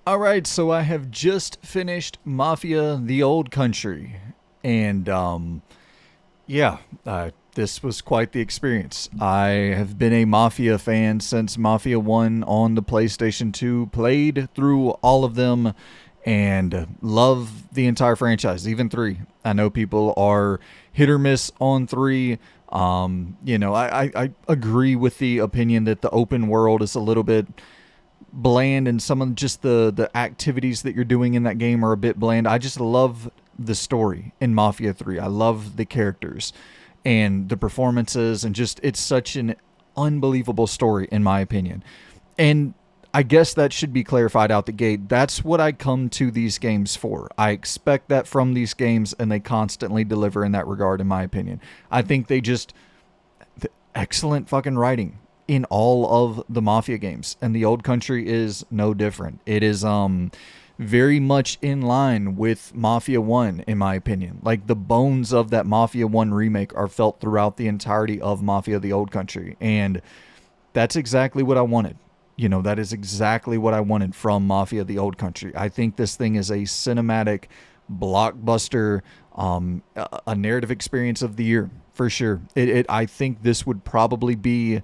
All right, so I have just finished Mafia: The Old Country, and yeah, this was quite the experience. I have been a Mafia fan since Mafia 1 on the PlayStation 2, played through all of them, and love the entire franchise, even 3. I know people are hit or miss on 3. I agree with the opinion that the open world is a little bit bland, and some of just the activities that you're doing in that game are a bit bland. I just love the story in Mafia 3. I love the characters and the performances, and just it's such an unbelievable story in my opinion. And I guess that should be clarified out the gate. That's what I come to these games for. I expect that from these games, and they constantly deliver in that regard, in my opinion. I think they just excellent fucking writing in all of the Mafia games, and the Old Country is no different. It is very much in line with Mafia 1, in my opinion. Like, the bones of that Mafia 1 remake are felt throughout the entirety of Mafia: The Old Country, and that's exactly what I wanted. That is exactly what I wanted from Mafia: The Old Country. I think this thing is a cinematic blockbuster, a narrative experience of the year for sure. I think this would probably be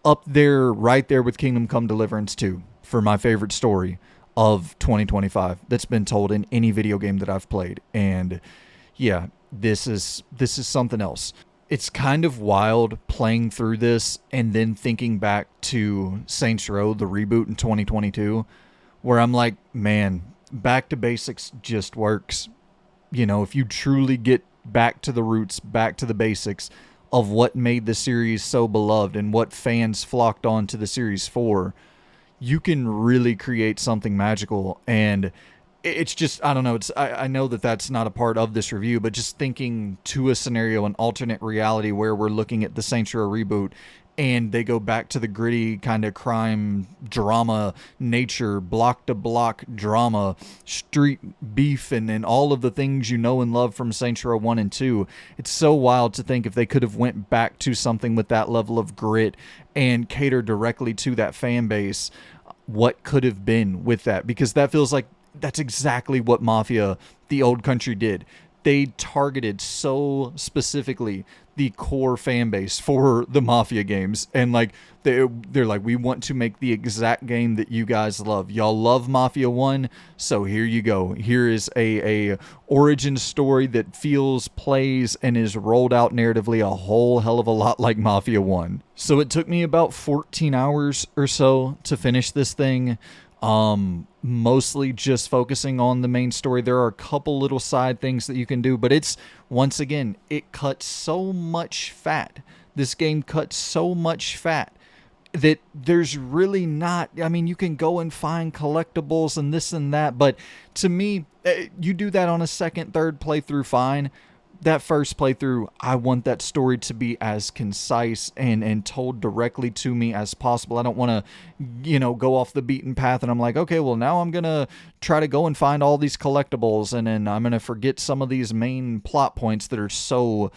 up there, right there with Kingdom Come Deliverance 2 for my favorite story of 2025 that's been told in any video game that I've played. And yeah, this is something else. It's kind of wild playing through this and then thinking back to Saints Row, the reboot in 2022, where I'm like, man, back to basics just works. If you truly get back to the roots, back to the basics of what made the series so beloved and what fans flocked on to the series for, you can really create something magical. And it's just, I don't know, I know that that's not a part of this review, but just thinking to a scenario, an alternate reality where we're looking at the Saints Row reboot and they go back to the gritty kind of crime drama nature, block to block drama, street beef, and all of the things you know and love from Saints Row 1 and 2. It's so wild to think if they could have went back to something with that level of grit and cater directly to that fan base, what could have been with that, because that feels like that's exactly what Mafia: The Old Country did. They targeted so specifically the core fan base for the Mafia games, and like they're like, we want to make the exact game that you guys love. Y'all love Mafia 1, so here you go. Here is a origin story that feels, plays, and is rolled out narratively a whole hell of a lot like Mafia 1. So it took me about 14 hours or so to finish this thing. Mostly just focusing on the main story. There are a couple little side things that you can do, but it's, once again, it cuts so much fat. This game cuts so much fat that there's really not, I mean, you can go and find collectibles and this and that, but to me, you do that on a second, third playthrough, fine. That first playthrough, I want that story to be as concise and told directly to me as possible. I don't want to, go off the beaten path and I'm like, okay, well, now I'm going to try to go and find all these collectibles, and then I'm going to forget some of these main plot points that are so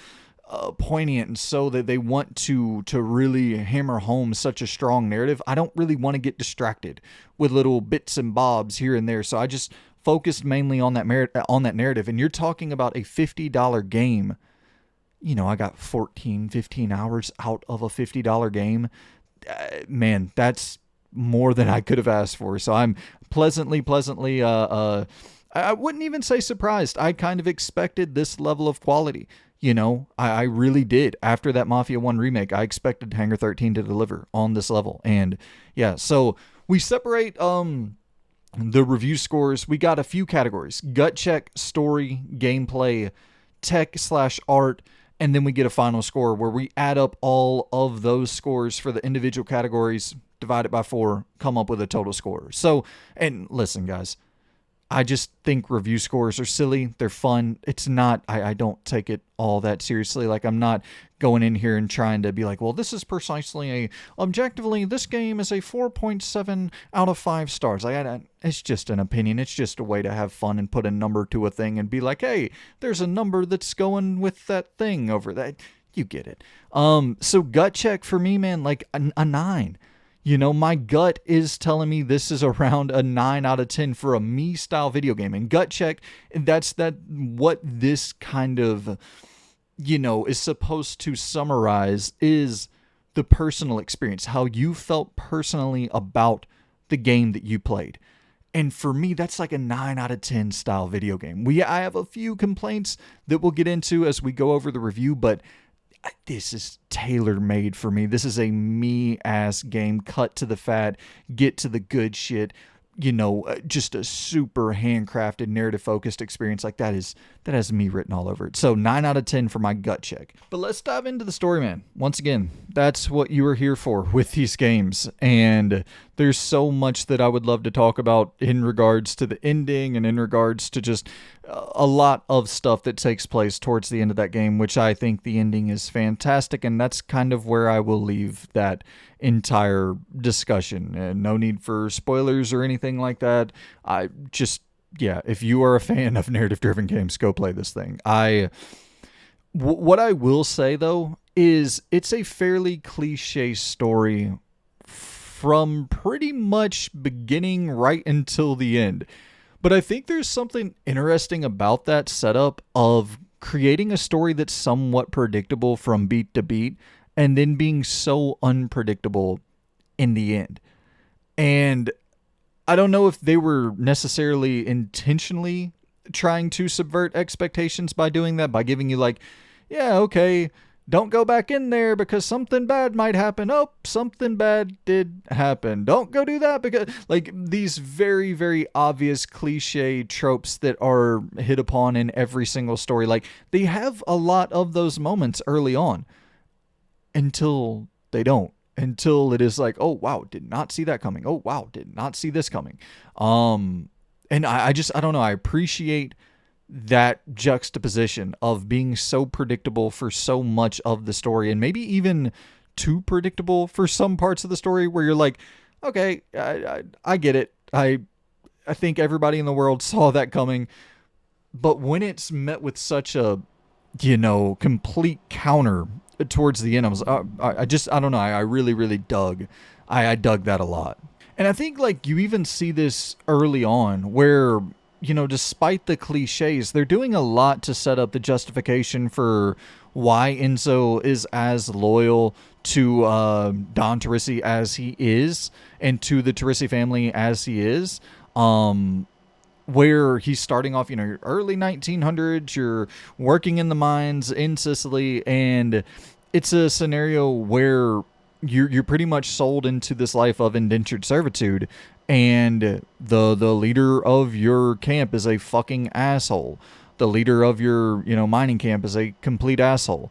poignant, and so that they want to really hammer home such a strong narrative. I don't really want to get distracted with little bits and bobs here and there, so I just focused mainly on that narrative. And you're talking about a $50 game. I got 14, 15 hours out of a $50 game. Man, that's more than I could have asked for. So I'm pleasantly, I wouldn't even say surprised. I kind of expected this level of quality. I really did. After that Mafia 1 remake, I expected Hangar 13 to deliver on this level. And yeah, so we separate the review scores. We got a few categories: gut check, story, gameplay, tech/art, and then we get a final score where we add up all of those scores for the individual categories, divide it by 4, come up with a total score. So, and listen, guys, I just think review scores are silly. They're fun. It's not, I don't take it all that seriously. Like, I'm not going in here and trying to be like, well, this is precisely objectively, this game is a 4.7 out of 5 stars. It's just an opinion. It's just a way to have fun and put a number to a thing and be like, hey, there's a number that's going with that thing over that. You get it. So gut check for me, man, like a 9. My gut is telling me this is around a 9 out of 10 for a me style video game. And gut check, that's what this kind of, is supposed to summarize is the personal experience, how you felt personally about the game that you played. And for me, that's like a 9 out of 10 style video game. I have a few complaints that we'll get into as we go over the review, but this is tailor-made for me. This is a me-ass game, cut to the fat, get to the good shit. Just a super handcrafted, narrative-focused experience like that has me written all over it. So 9 out of 10 for my gut check. But let's dive into the story, man. Once again, that's what you are here for with these games. And there's so much that I would love to talk about in regards to the ending and in regards to just a lot of stuff that takes place towards the end of that game, which I think the ending is fantastic. And that's kind of where I will leave that entire discussion. And no need for spoilers or anything like that. If you are a fan of narrative-driven games, go play this thing. What I will say, though, is it's a fairly cliche story from pretty much beginning right until the end. But I think there's something interesting about that setup of creating a story that's somewhat predictable from beat to beat and then being so unpredictable in the end. And I don't know if they were necessarily intentionally trying to subvert expectations by doing that, by giving you like, yeah, okay, don't go back in there because something bad might happen. Oh, something bad did happen. Don't go do that because like these very, very obvious cliche tropes that are hit upon in every single story. Like they have a lot of those moments early on until they don't. Until it is like, oh, wow, did not see that coming. Oh, wow, did not see this coming. And I don't know. I appreciate that juxtaposition of being so predictable for so much of the story and maybe even too predictable for some parts of the story where you're like, okay, I get it. I think everybody in the world saw that coming. But when it's met with such a, complete counter towards the end, I don't know. I really, really dug. I dug that a lot. And I think like you even see this early on where, despite the cliches, they're doing a lot to set up the justification for why Enzo is as loyal to Don Teresi as he is and to the Teresi family as he is. Where he's starting off, early 1900s, you're working in the mines in Sicily, and it's a scenario where you're pretty much sold into this life of indentured servitude, and the leader of your camp is a fucking asshole. The leader of your, mining camp is a complete asshole.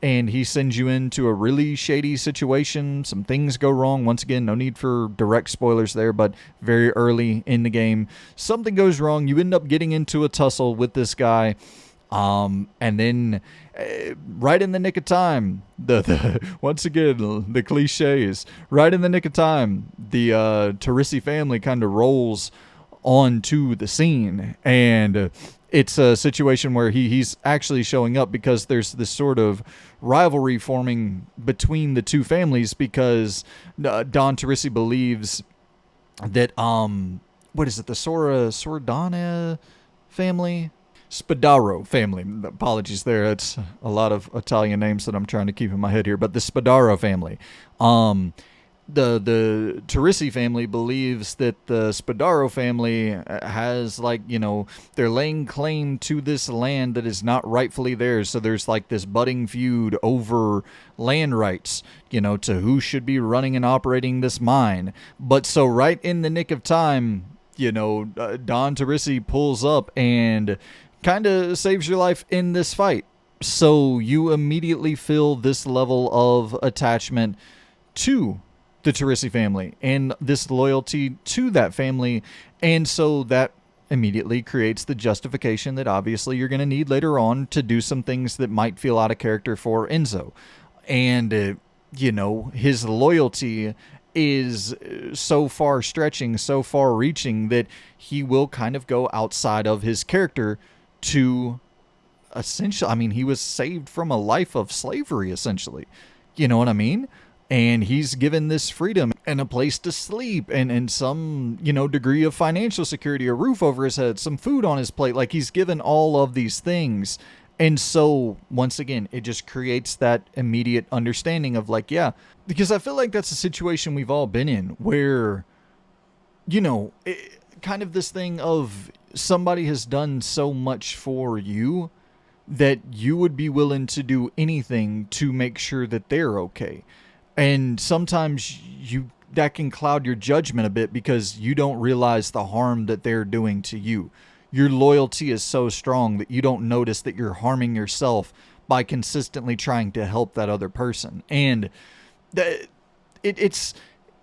And he sends you into a really shady situation. Some things go wrong. Once again, no need for direct spoilers there, but very early in the game, something goes wrong. You end up getting into a tussle with this guy. And then right in the nick of time, once again, the cliches, right in the nick of time, the Teresi family kind of rolls onto the scene, and it's a situation where he's actually showing up because there's this sort of rivalry forming between the two families because Don Teresi believes that what is it, the Sordana family? Spadaro family. Apologies there. It's a lot of Italian names that I'm trying to keep in my head here, but the Spadaro family. The Teresi family believes that the Spadaro family has they're laying claim to this land that is not rightfully theirs. So there's like this budding feud over land rights, to who should be running and operating this mine. But so right in the nick of time, Don Teresi pulls up and kind of saves your life in this fight. So you immediately feel this level of attachment to the Teresi family and this loyalty to that family. And so that immediately creates the justification that obviously you're going to need later on to do some things that might feel out of character for Enzo. And, his loyalty is so far stretching, so far reaching that he will kind of go outside of his character to essentially, he was saved from a life of slavery, essentially. You know what I mean? and he's given this freedom and a place to sleep and some, degree of financial security, a roof over his head, some food on his plate. Like, he's given all of these things. And so, once again, it just creates that immediate understanding of like, yeah, because I feel like that's a situation we've all been in where, kind of this thing of somebody has done so much for you that you would be willing to do anything to make sure that they're okay. And sometimes that can cloud your judgment a bit because you don't realize the harm that they're doing to you. Your loyalty is so strong that you don't notice that you're harming yourself by consistently trying to help that other person. And it's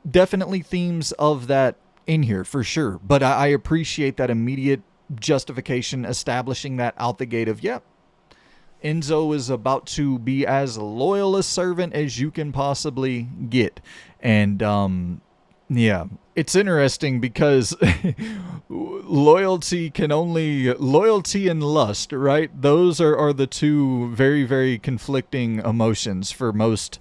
definitely themes of that in here for sure. But I appreciate that immediate justification establishing that out the gate of, yep, Enzo is about to be as loyal a servant as you can possibly get. And, yeah, it's interesting because loyalty and lust, right? Those are the two very, very conflicting emotions for most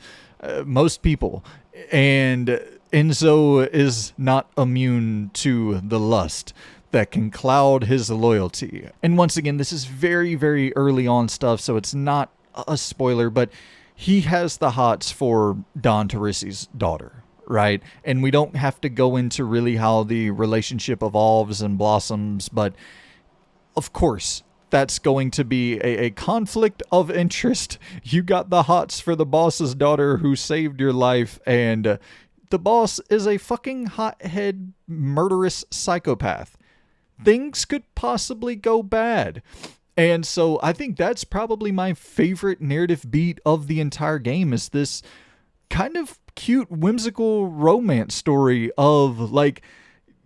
people. And Enzo is not immune to the lust that can cloud his loyalty. And once again, this is very, very early on stuff, so it's not a spoiler, but he has the hots for Don Teresi's daughter, right? And we don't have to go into really how the relationship evolves and blossoms, but of course, that's going to be a conflict of interest. You got the hots for the boss's daughter who saved your life, and the boss is a fucking hothead, murderous psychopath. Things could possibly go bad. And so I think that's probably my favorite narrative beat of the entire game, is this kind of cute, whimsical romance story of, like,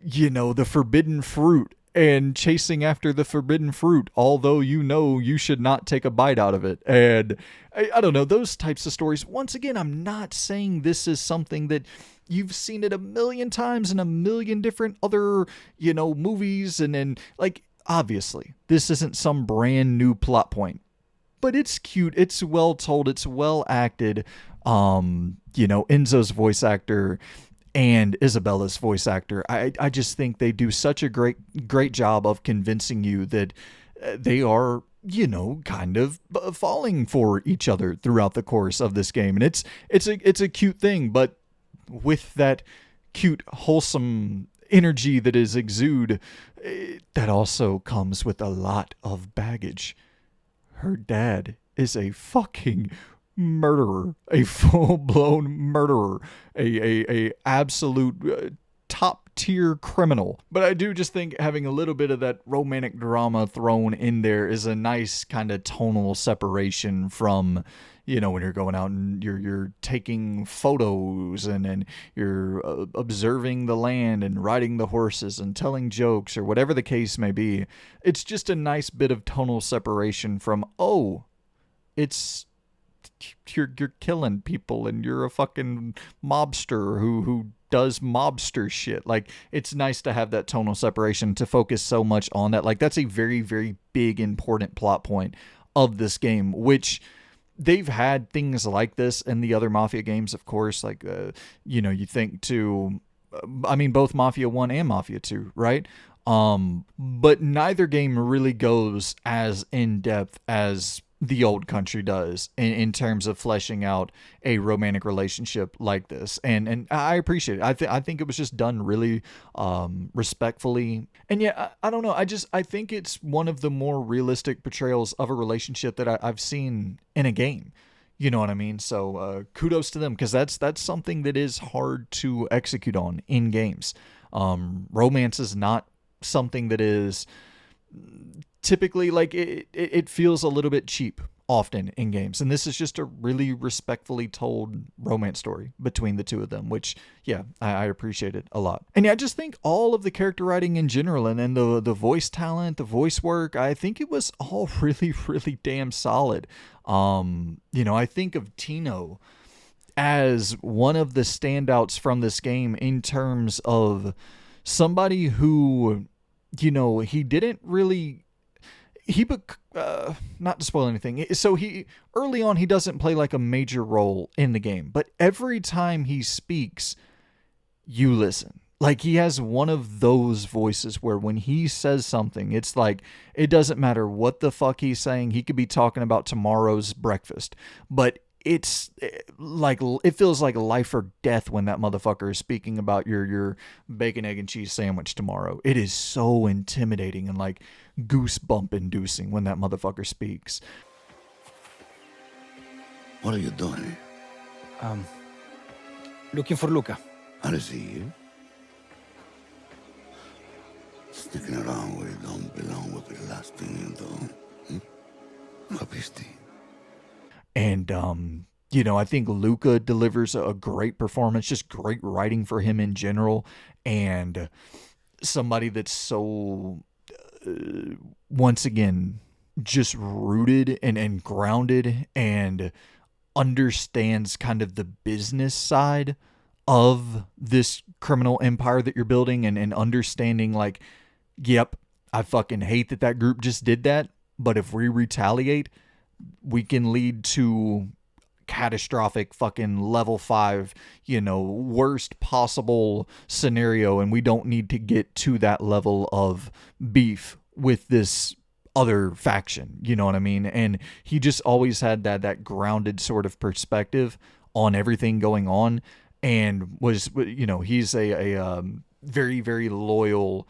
the forbidden fruit and chasing after the forbidden fruit, although you should not take a bite out of it. And I don't know, those types of stories. Once again, I'm not saying this is something that you've seen it a million times in a million different other, movies. And like, obviously, this isn't some brand new plot point. But it's cute. It's well told. It's well acted. Enzo's voice actor and Isabella's voice actor, I just think they do such a great job of convincing you that they are, kind of falling for each other throughout the course of this game. And it's a cute thing, but with that cute, wholesome energy that is exude, that also comes with a lot of baggage. Her dad is a fucking murderer, a full-blown murderer, a absolute top-tier criminal. But I do just think having a little bit of that romantic drama thrown in there is a nice kind of tonal separation from, when you're going out and you're taking photos and you're observing the land and riding the horses and telling jokes or whatever the case may be. It's just a nice bit of tonal separation from, it's you're killing people and you're a fucking mobster who does mobster shit. Like, it's nice to have that tonal separation, to focus so much on that. Like, that's a very, very big, important plot point of this game, which they've had things like this in the other Mafia games, of course. Like, you think to, both Mafia 1 and Mafia 2, right? But neither game really goes as in-depth as the Old Country does in terms of fleshing out a romantic relationship like this. And I appreciate it. I think it was just done really respectfully. And yeah, I don't know. I think it's one of the more realistic portrayals of a relationship that I've seen in a game. You know what I mean? So kudos to them, because that's something that is hard to execute on in games. Romance is not something that is typically, like, it feels a little bit cheap often in games, and this is just a really respectfully told romance story between the two of them, which, yeah, I appreciate it a lot. And yeah, I just think all of the character writing in general, and then the voice talent, the voice work, I think it was all really, really damn solid. I think of Tino as one of the standouts from this game in terms of somebody who, he didn't really, not to spoil anything. So he early on he doesn't play like a major role in the game, but every time he speaks, you listen. Like he has one of those voices where when he says something, it's like it doesn't matter what the fuck he's saying. He could be talking about tomorrow's breakfast, but it's like it feels like life or death when that motherfucker is speaking about your bacon, egg, and cheese sandwich tomorrow. It is so intimidating and like goosebump inducing when that motherfucker speaks. What are you doing? Looking for Luca. I see you. Sticking around where you don't belong will be the last thing you do. Capisti? And I think Luca delivers a great performance, just great writing for him in general, and somebody that's so once again just rooted and grounded and understands kind of the business side of this criminal empire that you're building, and understanding like, yep, I fucking hate that group just did that, but if we retaliate, we can lead to catastrophic fucking level 5, worst possible scenario, and we don't need to get to that level of beef with this other faction, you know what I mean? And he just always had that grounded sort of perspective on everything going on, and was, he's a very, very loyal,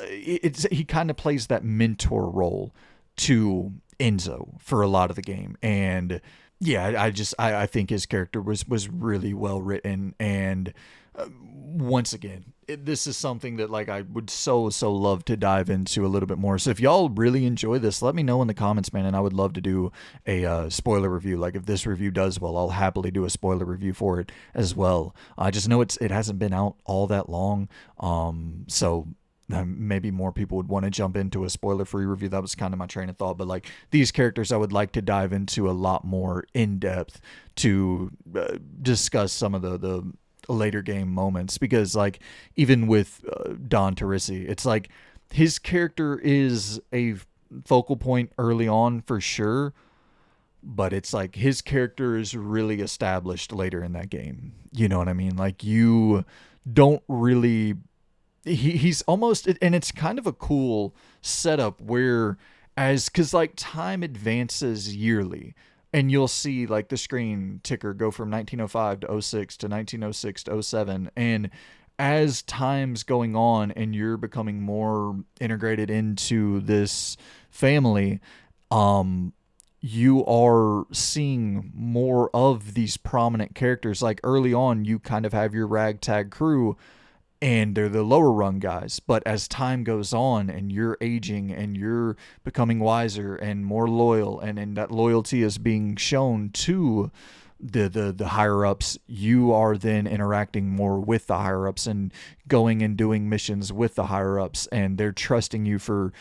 he kind of plays that mentor role to Enzo for a lot of the game. And yeah, I think his character was really well written. And once again, this is something that like I would so love to dive into a little bit more. So if y'all really enjoy this, let me know in the comments, man, and I would love to do a spoiler review. Like if this review does well, I'll happily do a spoiler review for it as well. I just know it hasn't been out all that long, so maybe more people would want to jump into a spoiler-free review. That was kind of my train of thought. But like these characters, I would like to dive into a lot more in depth to discuss some of the later game moments, because like even with Don Teresi, it's like his character is a focal point early on for sure, but it's like his character is really established later in that game. You know what I mean? Like you don't really. He's almost, and it's kind of a cool setup where because like time advances yearly, and you'll see like the screen ticker go from 1905 to '06 to 1906 to '07. And as time's going on and you're becoming more integrated into this family, you are seeing more of these prominent characters. Like early on, you kind of have your ragtag crew, and they're the lower rung guys. But as time goes on and you're aging and you're becoming wiser and more loyal, and that loyalty is being shown to the higher ups, you are then interacting more with the higher ups and going and doing missions with the higher ups, and they're trusting you for,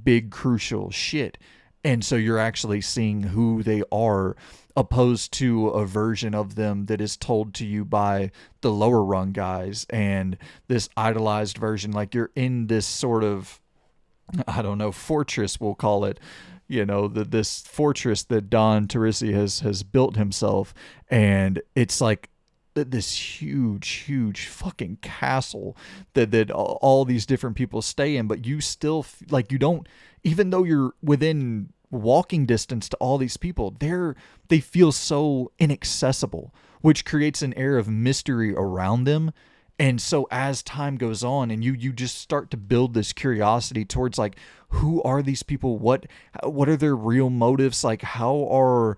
big crucial shit. And so you're actually seeing who they are, opposed to a version of them that is told to you by the lower rung guys, and this idolized version. Like you're in this sort of, I don't know, fortress, we'll call it, this fortress that Don Teresi has built himself. And it's like this huge fucking castle that all these different people stay in, but you still like, you don't, even though you're within walking distance to all these people, they feel so inaccessible, which creates an air of mystery around them. And so as time goes on, and you just start to build this curiosity towards like, who are these people? What are their real motives? Like, how are,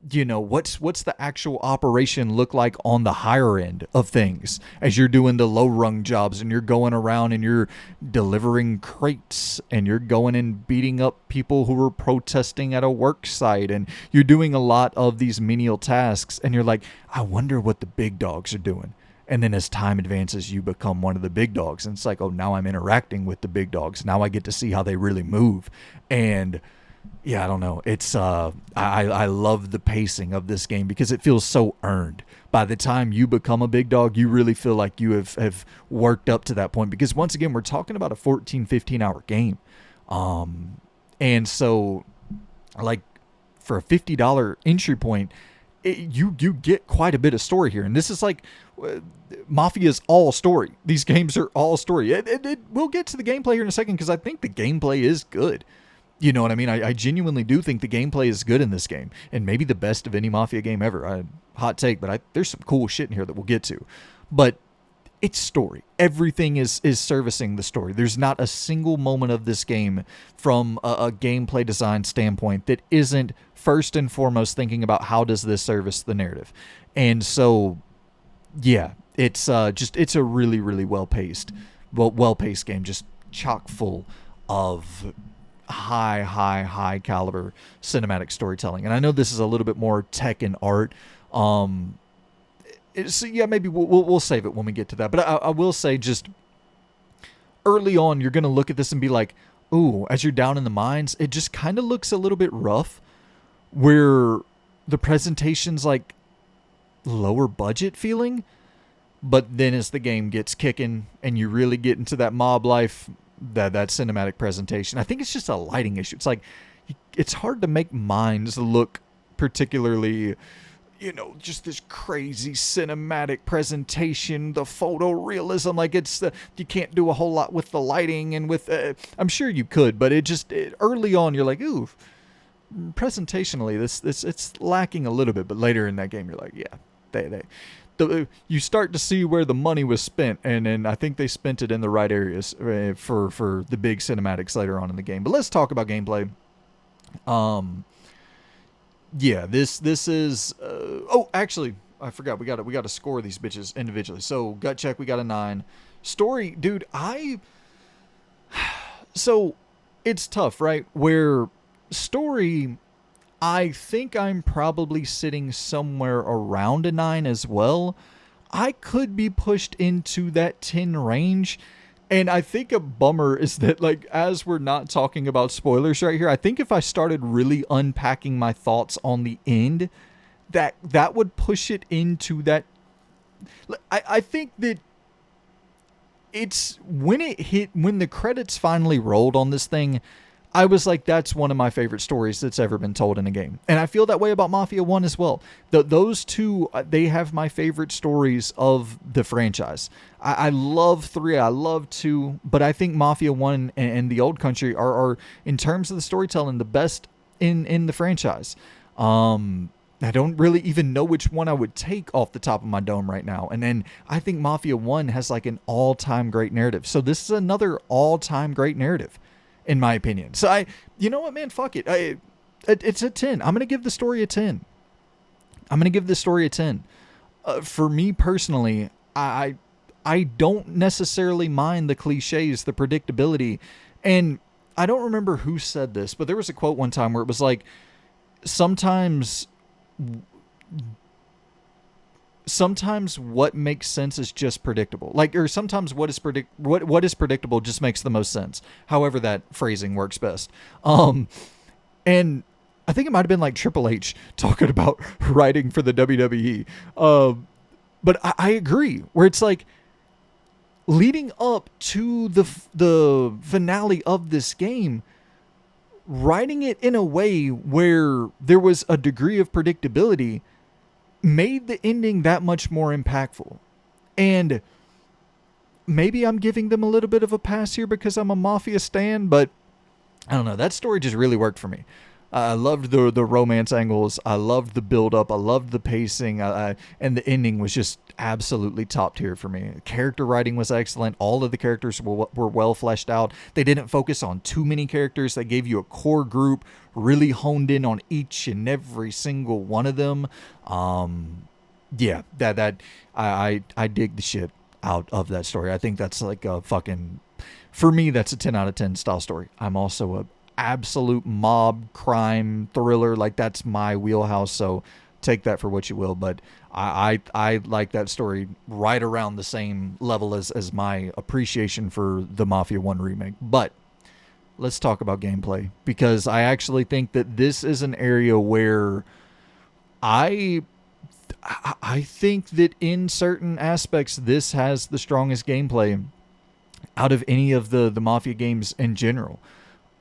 what's the actual operation look like on the higher end of things, as you're doing the low rung jobs and you're going around and you're delivering crates and you're going and beating up people who are protesting at a work site, and you're doing a lot of these menial tasks, and you're like, I wonder what the big dogs are doing. And then as time advances, you become one of the big dogs, and it's like, oh, now I'm interacting with the big dogs. Now I get to see how they really move. And yeah, I don't know. It's I love the pacing of this game because it feels so earned. By the time you become a big dog, you really feel like you have worked up to that point. Because once again, we're talking about a 14, 15 hour game. And so, like, for a $50 entry point, you get quite a bit of story here. And this is like Mafia's all story. These games are all story. We'll get to the gameplay here in a second, because I think the gameplay is good. You know what I mean? I genuinely do think the gameplay is good in this game, and maybe the best of any Mafia game ever. Hot take, but there's some cool shit in here that we'll get to. But it's story. Everything is servicing the story. There's not a single moment of this game from a gameplay design standpoint that isn't first and foremost thinking about how does this service the narrative. And so, yeah, it's it's a really, really well-paced game, just chock full of high caliber cinematic storytelling. And I know this is a little bit more tech and art. So yeah, maybe we'll save it when we get to that. But I will say, just early on, you're going to look at this and be like, ooh, as you're down in the mines, it just kind of looks a little bit rough, where the presentation's like lower budget feeling. But then as the game gets kicking and you really get into that mob life, that cinematic presentation, I think it's just a lighting issue. It's like, it's hard to make mines look particularly, just this crazy cinematic presentation, the photorealism. Like, you can't do a whole lot with the lighting and with, I'm sure you could, but early on you're like, ooh, presentationally, it's lacking a little bit. But later in that game, you're like, yeah, you start to see where the money was spent, and I think they spent it in the right areas for the big cinematics later on in the game. But let's talk about gameplay. Yeah, this is. Actually, I forgot. We got to score these bitches individually. So gut check, we got a 9. Story, dude. So it's tough, right? Where story, I think I'm probably sitting somewhere around a 9 as well. I could be pushed into that 10 range. And I think a bummer is that, like, as we're not talking about spoilers right here, I think if I started really unpacking my thoughts on the end, that would push it into that. I think that it's when the credits finally rolled on this thing, I was like, that's one of my favorite stories that's ever been told in a game. And I feel that way about Mafia 1 as well. Those two, they have my favorite stories of the franchise. I love 3, I love 2, but I think Mafia 1 and The Old Country are, in terms of the storytelling, the best in the franchise. I don't really even know which one I would take off the top of my dome right now. And then I think Mafia 1 has like an all-time great narrative. So this is another all-time great narrative, in my opinion. So you know what, man, fuck it. It's a 10. I'm going to give the story a 10. For me personally, I don't necessarily mind the cliches, the predictability. And I don't remember who said this, but there was a quote one time where it was like, sometimes what makes sense is just predictable. Like, or sometimes what is predictable just makes the most sense. However that phrasing works best. And I think it might have been like Triple H talking about writing for the WWE. But I agree, where it's like, leading up to the finale of this game, writing it in a way where there was a degree of predictability made the ending that much more impactful. And maybe I'm giving them a little bit of a pass here because I'm a Mafia stan, but I don't know. That story just really worked for me. I loved the romance angles. I loved the build-up. I loved the pacing. And the ending was just absolutely top tier for me. Character writing was excellent. All of the characters were well fleshed out. They didn't focus on too many characters. They gave you a core group, really honed in on each and every single one of them. Yeah, I dig the shit out of that story. I think that's like a fucking, for me, that's a 10 out of 10 style story. I'm also a absolute mob crime thriller, like that's my wheelhouse, so take that for what you will. But I like that story right around the same level as my appreciation for the Mafia 1 remake. But let's talk about gameplay, because I actually think that this is an area where I think that in certain aspects this has the strongest gameplay out of any of the Mafia games in general.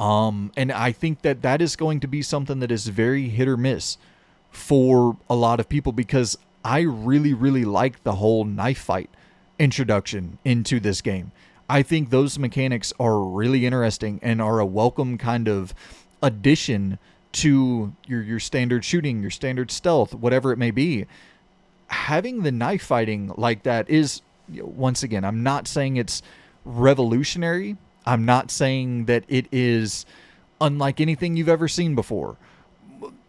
And I think that that is going to be something that is very hit or miss for a lot of people, because I really, really like the whole knife fight introduction into this game. I think those mechanics are really interesting and are a welcome kind of addition to your standard shooting, your standard stealth, whatever it may be. Having the knife fighting like that is, once again, I'm not saying it's revolutionary. I'm not saying that it is unlike anything you've ever seen before.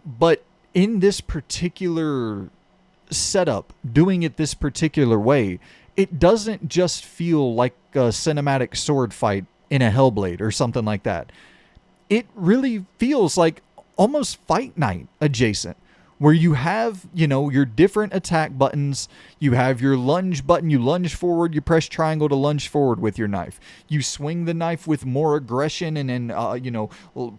But in this particular setup, doing it this particular way, it doesn't just feel like a cinematic sword fight in a Hellblade or something like that. It really feels like almost Fight Night adjacent, where you have, your different attack buttons. You have your lunge button, you lunge forward, you press triangle to lunge forward with your knife. You swing the knife with more aggression and then,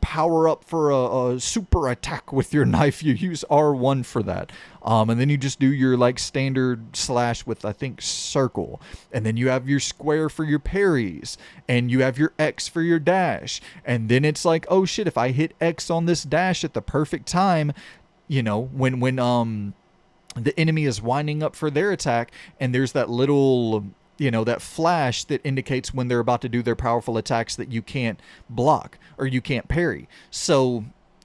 power up for a super attack with your knife. You use R1 for that. And then you just do your like standard slash with, I think, circle. And then you have your square for your parries. And you have your X for your dash. And then it's like, oh shit, if I hit X on this dash at the perfect time, when the enemy is winding up for their attack, and there's that little, that flash that indicates when they're about to do their powerful attacks that you can't block or you can't parry. So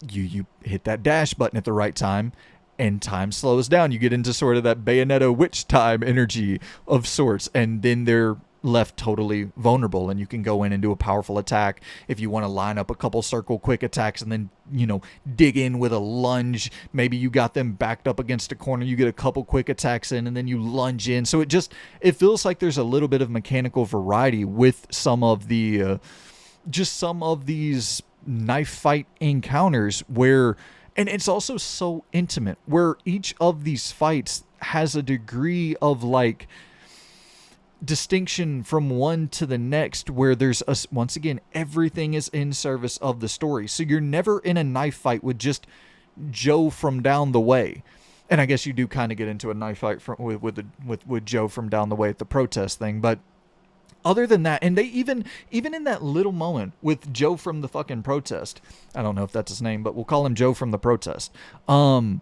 you hit that dash button at the right time, and time slows down. You get into sort of that Bayonetta witch time energy of sorts, and then they're left totally vulnerable, and you can go in and do a powerful attack if you want to line up a couple circle quick attacks and then dig in with a lunge. Maybe you got them backed up against a corner, you get a couple quick attacks in and then you lunge in. So it feels like there's a little bit of mechanical variety with some of the some of these knife fight encounters, where, and it's also so intimate, where each of these fights has a degree of like distinction from one to the next, where there's once again, everything is in service of the story. So you're never in a knife fight with just Joe from down the way. And I guess you do kind of get into a knife fight with Joe from down the way at the protest thing, but other than that, and they even in that little moment with Joe from the fucking protest, I don't know if that's his name, but we'll call him Joe from the protest. They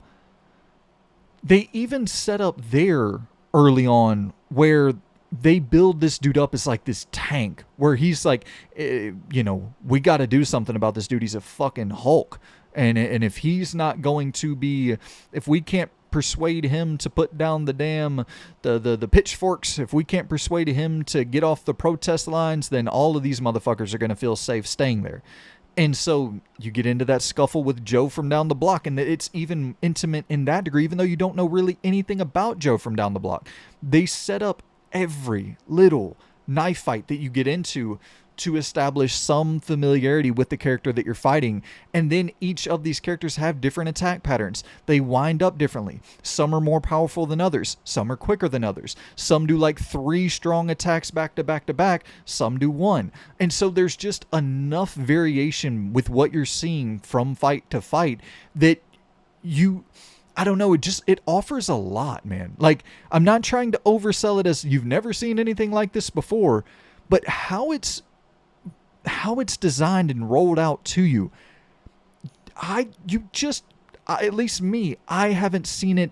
even set up there early on where they build this dude up as like this tank, where he's like, we got to do something about this dude. He's a fucking Hulk. And if he's not going to be, if we can't persuade him to put down the damn, the pitchforks, if we can't persuade him to get off the protest lines, then all of these motherfuckers are going to feel safe staying there. And so you get into that scuffle with Joe from down the block, and it's even intimate in that degree, even though you don't know really anything about Joe from down the block. They set up every little knife fight that you get into to establish some familiarity with the character that you're fighting. And then each of these characters have different attack patterns. They wind up differently. Some are more powerful than others. Some are quicker than others. Some do like 3 strong attacks back to back to back. Some do 1. And so there's just enough variation with what you're seeing from fight to fight that I don't know, it offers a lot, man. Like, I'm not trying to oversell it as you've never seen anything like this before, but how it's designed and rolled out to you, at least me, I haven't seen it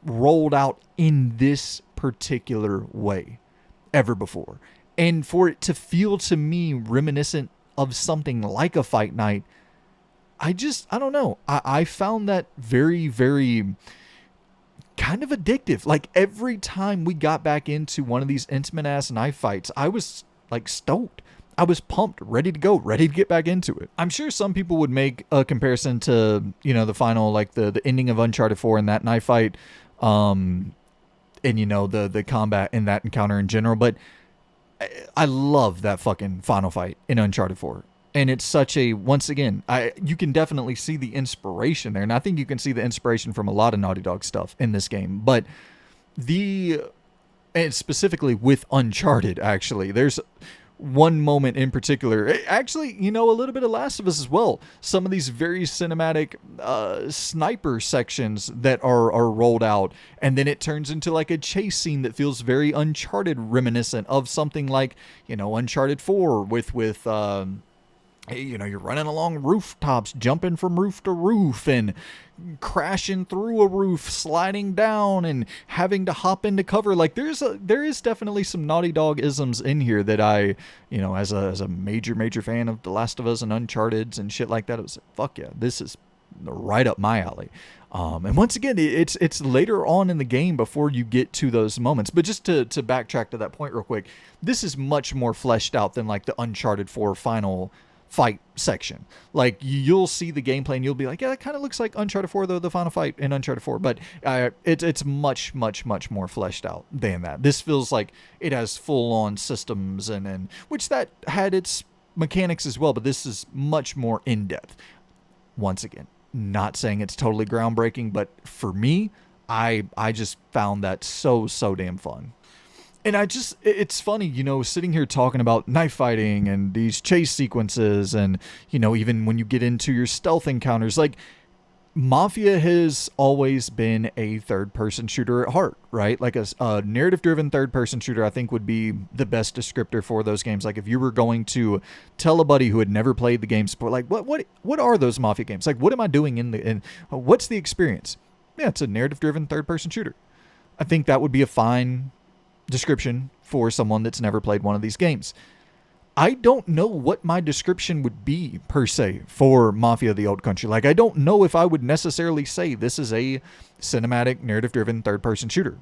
rolled out in this particular way ever before. And for it to feel to me reminiscent of something like a Fight Night, I don't know. I found that very, very kind of addictive. Like, every time we got back into one of these intimate ass knife fights, I was like stoked. I was pumped, ready to go, ready to get back into it. I'm sure some people would make a comparison to, the final, like the ending of Uncharted 4 and that knife fight, and the combat in that encounter in general. But I love that fucking final fight in Uncharted 4. And it's such a, once again, you can definitely see the inspiration there. And I think you can see the inspiration from a lot of Naughty Dog stuff in this game. But and specifically with Uncharted, actually, there's one moment in particular, actually, a little bit of Last of Us as well. Some of these very cinematic sniper sections that are rolled out, and then it turns into like a chase scene that feels very Uncharted reminiscent of something like, Uncharted 4 with You're running along rooftops, jumping from roof to roof, and crashing through a roof, sliding down, and having to hop into cover. Like there is definitely some Naughty Dog isms in here that I, as a major fan of The Last of Us and Uncharted and shit like that, it was like, fuck yeah, this is right up my alley. And once again, it's later on in the game before you get to those moments. But just to backtrack to that point real quick, this is much more fleshed out than like the Uncharted 4 final fight section. Like you'll see the gameplay and you'll be like, yeah, that kind of looks like Uncharted 4, the final fight in Uncharted 4. But it's much more fleshed out than that. This feels like it has full on systems and which that had its mechanics as well, but this is much more in depth. Once again, not saying it's totally groundbreaking, but for me, I just found that so damn fun. And it's funny, sitting here talking about knife fighting and these chase sequences and, even when you get into your stealth encounters, like Mafia has always been a third-person shooter at heart, right? Like a narrative-driven third-person shooter, I think would be the best descriptor for those games. Like if you were going to tell a buddy who had never played the games before, like what are those Mafia games? Like what am I doing in what's the experience? Yeah, it's a narrative-driven third-person shooter. I think that would be a fine description for someone that's never played one of these games. I don't know what my description would be per se for Mafia the Old Country. Like I don't know if I would necessarily say this is a cinematic narrative driven third person shooter.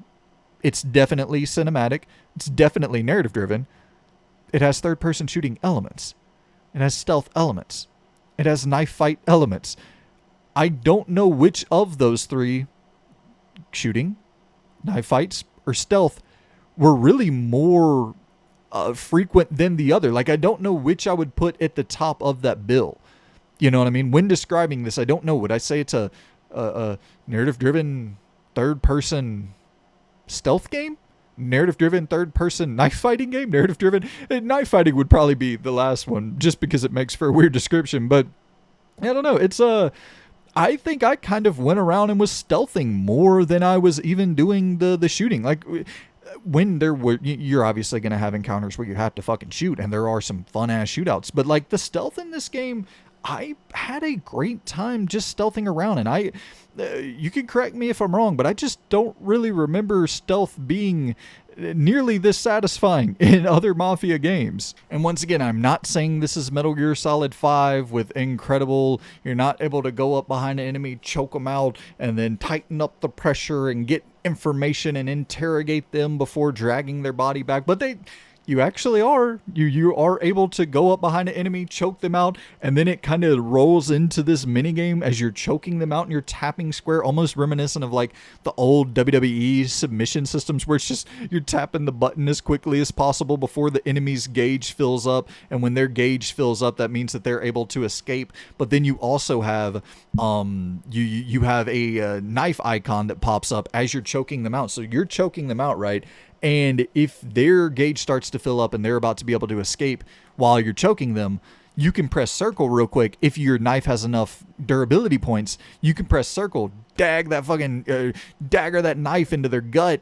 It's definitely cinematic. It's definitely narrative driven. It has third person shooting elements. It has stealth elements. It has knife fight elements. I don't know which of those three, shooting, knife fights, or stealth, were really more frequent than the other. Like I don't know which I would put at the top of that bill. You know what I mean? When describing this, I don't know. Would I say it's a narrative-driven third-person stealth game? Narrative-driven third-person knife-fighting game? Narrative-driven... Knife-fighting would probably be the last one, just because it makes for a weird description. But I don't know. It's I think I kind of went around and was stealthing more than I was even doing the shooting. Like... when you're obviously going to have encounters where you have to fucking shoot, and there are some fun ass shootouts, but like the stealth in this game, I had a great time just stealthing around. And you can correct me if I'm wrong, but I just don't really remember stealth being nearly this satisfying in other Mafia games. And once again, I'm not saying this is Metal Gear Solid 5 with incredible, you're not able to go up behind an enemy, choke them out, and then tighten up the pressure and get information and interrogate them before dragging their body back. But you actually are. You are able to go up behind an enemy, choke them out, and then it kind of rolls into this minigame as you're choking them out and you're tapping square, almost reminiscent of like the old WWE submission systems where it's just you're tapping the button as quickly as possible before the enemy's gauge fills up. And when their gauge fills up, that means that they're able to escape. But then you also have you have a knife icon that pops up as you're choking them out. So you're choking them out, right? And if their gauge starts to fill up and they're about to be able to escape while you're choking them, you can press circle real quick. If your knife has enough durability points, you can press circle, dagger that knife into their gut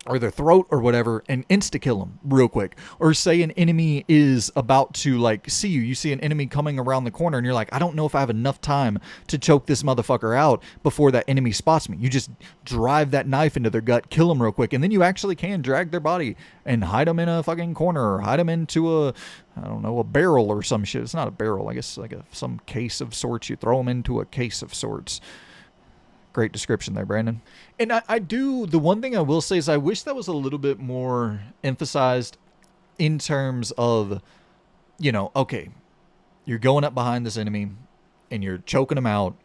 or their throat or whatever, and insta-kill them real quick. Or say an enemy is about to like see you see an enemy coming around the corner and you're like, I don't know if I have enough time to choke this motherfucker out before that enemy spots me. You just drive that knife into their gut, kill them real quick, and then you actually can drag their body and hide them in a fucking corner or hide them into a barrel or some shit. It's not a barrel, I guess, like some case of sorts. You throw them into a case of sorts. Great description there, Brandon. And the one thing I will say is I wish that was a little bit more emphasized in terms of, okay, you're going up behind this enemy and you're choking them out,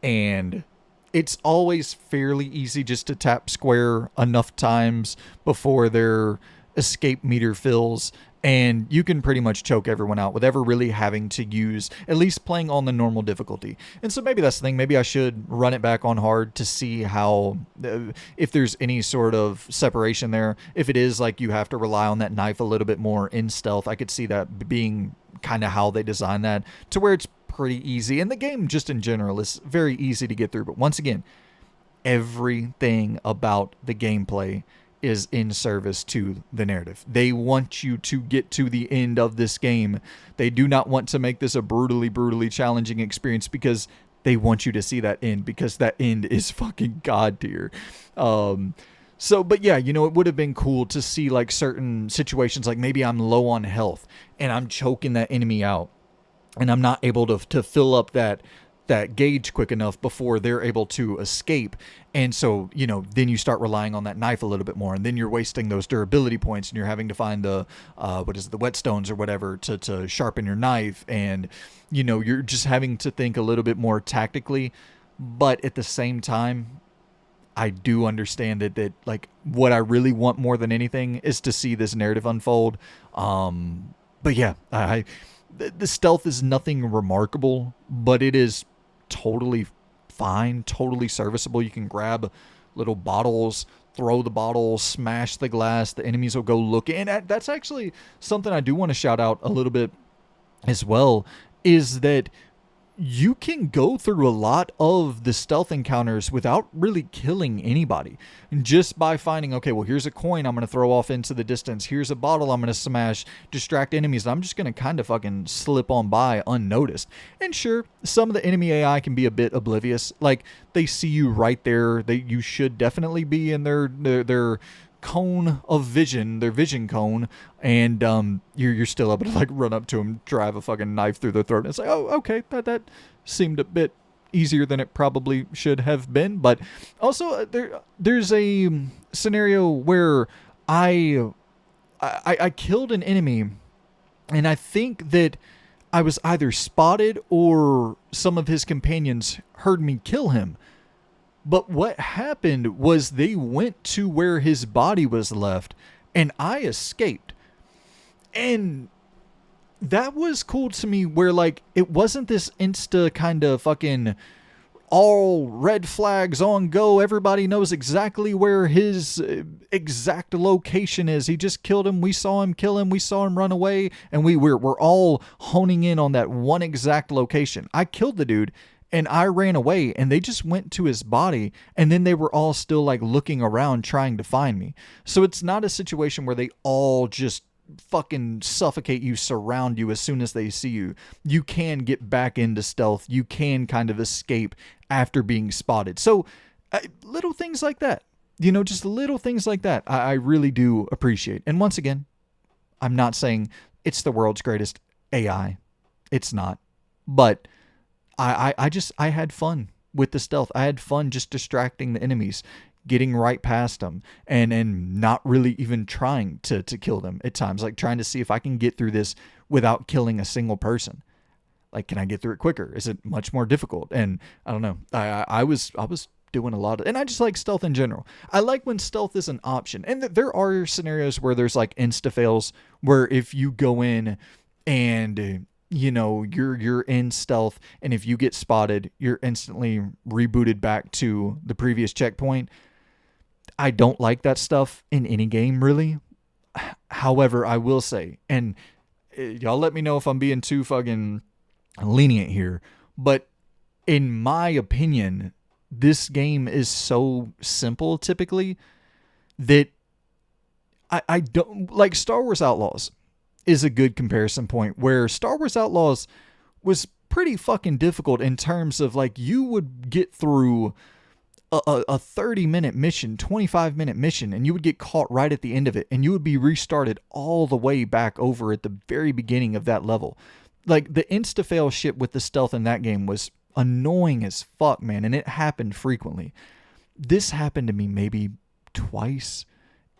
and it's always fairly easy just to tap square enough times before their escape meter fills, and you can pretty much choke everyone out without ever really having to use, at least playing on the normal difficulty. And so maybe that's the thing. Maybe I should run it back on hard to see how, if there's any sort of separation there. If it is like you have to rely on that knife a little bit more in stealth, I could see that being kind of how they design that to where it's pretty easy. And the game just in general is very easy to get through. But once again, everything about the gameplay is in service to the narrative. They want you to get to the end of this game. They do not want to make this a brutally challenging experience because they want you to see that end, because that end is fucking god tier. But yeah, it would have been cool to see like certain situations, like maybe I'm low on health and I'm choking that enemy out and I'm not able to fill up that gauge quick enough before they're able to escape. And so, then you start relying on that knife a little bit more, and then you're wasting those durability points, and you're having to find the whetstones or whatever to sharpen your knife. And, you're just having to think a little bit more tactically. But at the same time, I do understand that like what I really want more than anything is to see this narrative unfold. But yeah, the stealth is nothing remarkable, but it is totally fine, totally serviceable. You can grab little bottles, throw the bottles, smash the glass, the enemies will go look. And that's actually something I do want to shout out a little bit as well, is that you can go through a lot of the stealth encounters without really killing anybody, just by finding, okay, well, here's a coin I'm going to throw off into the distance. Here's a bottle I'm going to smash, distract enemies. I'm just going to kind of fucking slip on by unnoticed. And sure, some of the enemy AI can be a bit oblivious. Like, they see you right there. You should definitely be in their cone of vision, their vision cone, and you're still able to like run up to them, drive a fucking knife through their throat, and it's like, oh, okay, that seemed a bit easier than it probably should have been. But also there's a scenario where I killed an enemy, and I think that I was either spotted or some of his companions heard me kill him. But what happened was they went to where his body was left, and I escaped. And that was cool to me, where like it wasn't this insta kind of fucking all red flags on go. Everybody knows exactly where his exact location is. He just killed him. We saw him kill him. We saw him run away, and we're all honing in on that one exact location. I killed the dude, and I ran away, and they just went to his body, and then they were all still like looking around trying to find me. So it's not a situation where they all just fucking suffocate you, surround you as soon as they see you. You can get back into stealth. You can kind of escape after being spotted. So little things like that, just little things like that, I really do appreciate. And once again, I'm not saying it's the world's greatest AI. It's not. But I had fun with the stealth. I had fun just distracting the enemies, getting right past them, and not really even trying to kill them at times, like trying to see if I can get through this without killing a single person. Like, can I get through it quicker? Is it much more difficult? And I don't know. I was doing a lot of, and I just like stealth in general. I like when stealth is an option. And there are scenarios where there's like insta fails, where if you go in and you're in stealth, and if you get spotted, you're instantly rebooted back to the previous checkpoint. I don't like that stuff in any game, really. However, I will say, and y'all let me know if I'm being too fucking lenient here, but in my opinion, this game is so simple typically that I don't like. Star Wars Outlaws is a good comparison point, where Star Wars Outlaws was pretty fucking difficult in terms of like, you would get through a 30-minute mission, 25-minute mission, and you would get caught right at the end of it, and you would be restarted all the way back over at the very beginning of that level. Like, the insta-fail shit with the stealth in that game was annoying as fuck, man, and it happened frequently. This happened to me maybe twice